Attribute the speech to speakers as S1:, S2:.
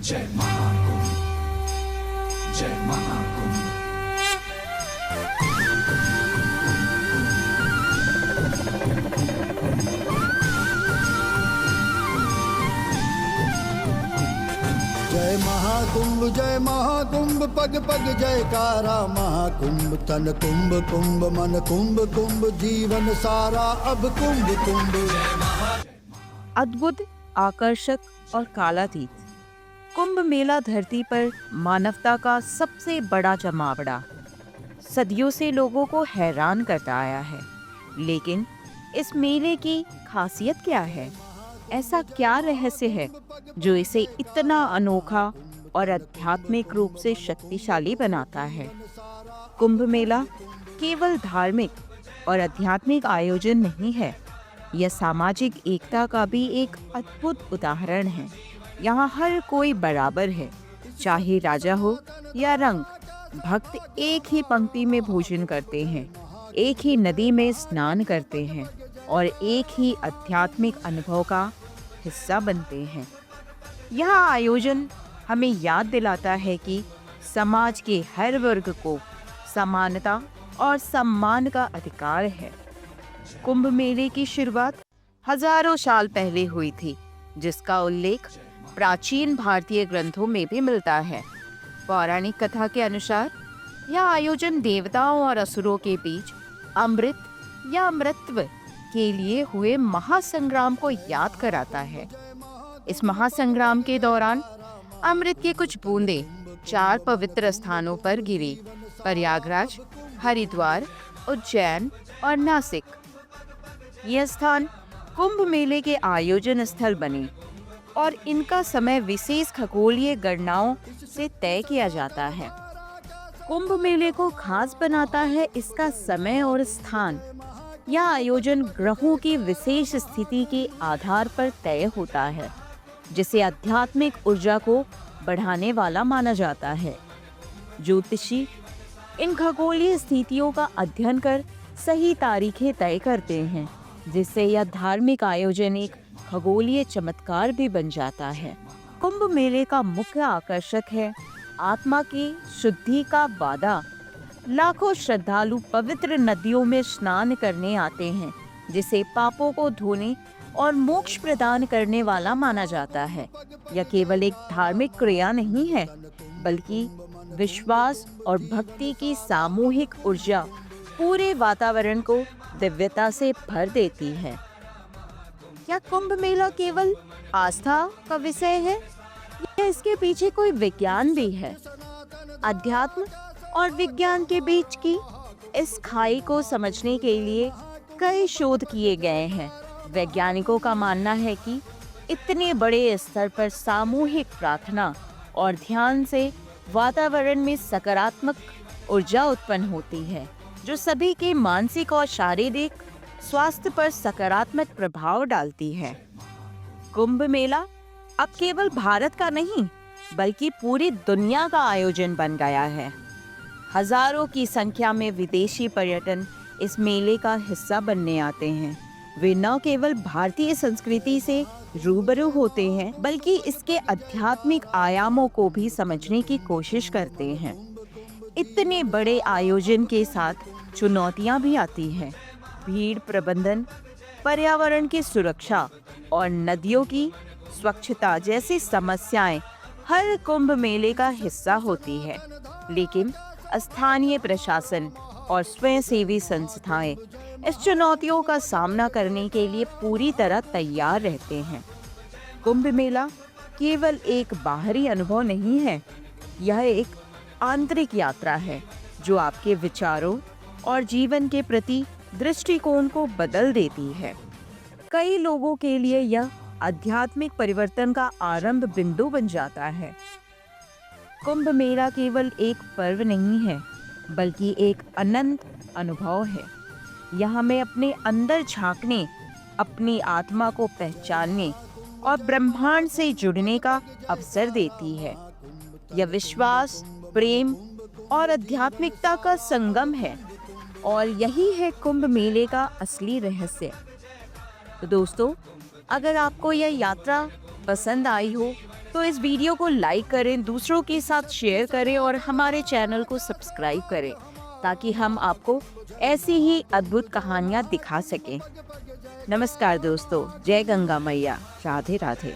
S1: जय महाकुंभ, जय महाकुंभ।
S2: जय महाकुंभ, जय महाकुंभ, पग पग जयकारा महाकुंभ। तन कुंभ कुंभ, मन कुंभ कुंभ, जीवन सारा अब कुंभ कुंभ।
S3: अद्भुत, आकर्षक और कालातीत, कुंभ मेला धरती पर मानवता का सबसे बड़ा जमावड़ा सदियों से लोगों को हैरान करता आया है। लेकिन इस मेले की खासियत क्या है? ऐसा क्या रहस्य है जो इसे इतना अनोखा और आध्यात्मिक रूप से शक्तिशाली बनाता है? कुंभ मेला केवल धार्मिक और आध्यात्मिक आयोजन नहीं है, यह सामाजिक एकता का भी एक अद्भुत उदाहरण है। यहाँ हर कोई बराबर है, चाहे राजा हो या रंग। भक्त एक ही पंक्ति में भोजन करते हैं, एक ही नदी में स्नान करते हैं और एक ही आध्यात्मिक अनुभव का हिस्सा बनते हैं। यह आयोजन हमें याद दिलाता है कि समाज के हर वर्ग को समानता और सम्मान का अधिकार है। कुंभ मेले की शुरुआत हजारों साल पहले हुई थी, जिसका उल्लेख प्राचीन भारतीय ग्रंथों में भी मिलता है। पौराणिक कथा के अनुसार यह आयोजन देवताओं और असुरों के बीच अमृत या अमृतत्व के लिए हुए महासंग्राम को याद कराता है। इस महासंग्राम के दौरान अमृत की कुछ बूंदें 4 पवित्र स्थानों पर गिरी: प्रयागराज, हरिद्वार, उज्जैन और नासिक। यह स्थान कुंभ मेले के आयोजन स्थल बने और इनका समय विशेष खगोलीय गणनाओं से तय किया जाता है। कुंभ मेले को खास बनाता है इसका समय और स्थान। यह आयोजन ग्रहों की विशेष स्थिति के आधार पर तय होता है, जिसे आध्यात्मिक ऊर्जा को बढ़ाने वाला माना जाता है। ज्योतिषी इन खगोलीय स्थितियों का अध्ययन कर सही तारीखें तय करते हैं, जिससे यह धार्मिक आयोजन एक खगोलीय चमत्कार भी बन जाता है। कुंभ मेले का मुख्य आकर्षक है आत्मा की शुद्धि का वादा। लाखों श्रद्धालु पवित्र नदियों में स्नान करने आते हैं, जिसे पापों को धोने और मोक्ष प्रदान करने वाला माना जाता है। यह केवल एक धार्मिक क्रिया नहीं है, बल्कि विश्वास और भक्ति की सामूहिक ऊर्जा पूरे वातावरण को दिव्यता से भर देती है। क्या कुंभ मेला केवल आस्था का विषय है या इसके पीछे कोई विज्ञान भी है? अध्यात्म और विज्ञान के बीच की इस खाई को समझने के लिए कई शोध किए गए हैं। वैज्ञानिकों का मानना है कि इतने बड़े स्तर पर सामूहिक प्रार्थना और ध्यान से वातावरण में सकारात्मक ऊर्जा उत्पन्न होती है, जो सभी के मानसिक और शारीरिक स्वास्थ्य पर सकारात्मक प्रभाव डालती है। कुंभ मेला अब केवल भारत का नहीं, बल्कि पूरी दुनिया का आयोजन बन गया है। हजारों की संख्या में विदेशी पर्यटन इस मेले का हिस्सा बनने आते हैं। वे न केवल भारतीय संस्कृति से रूबरू होते हैं, बल्कि इसके आध्यात्मिक आयामों को भी समझने की कोशिश करते हैं। इतने बड़े आयोजन के साथ चुनौतियां भी आती हैं। भीड़ प्रबंधन, पर्यावरण की सुरक्षा और नदियों की स्वच्छता जैसी समस्याएं हर कुंभ मेले का हिस्सा होती है। लेकिन स्थानीय प्रशासन और स्वयंसेवी संस्थाएं इस चुनौतियों का सामना करने के लिए पूरी तरह तैयार रहते हैं। कुंभ मेला केवल एक बाहरी अनुभव नहीं है, यह एक आंतरिक यात्रा है जो आपके विचारों और जीवन के प्रति दृष्टिकोण को बदल देती है। कई लोगों के लिए यह आध्यात्मिक परिवर्तन का आरंभ बिंदु बन जाता है। कुंभ मेला केवल एक पर्व नहीं है, बल्कि एक अनंत अनुभव है। यह हमें अपने अंदर झांकने, अपनी आत्मा को पहचानने और ब्रह्मांड से जुड़ने का अवसर देती है। यह विश्वास, प्रेम और आध्यात्मिकता का संगम है और यही है कुंभ मेले का असली रहस्य। तो दोस्तों, अगर आपको यह यात्रा पसंद आई हो तो इस वीडियो को लाइक करें, दूसरों के साथ शेयर करें और हमारे चैनल को सब्सक्राइब करें ताकि हम आपको ऐसी ही अद्भुत कहानियाँ दिखा सकें। नमस्कार दोस्तों, जय गंगा मैया, राधे राधे।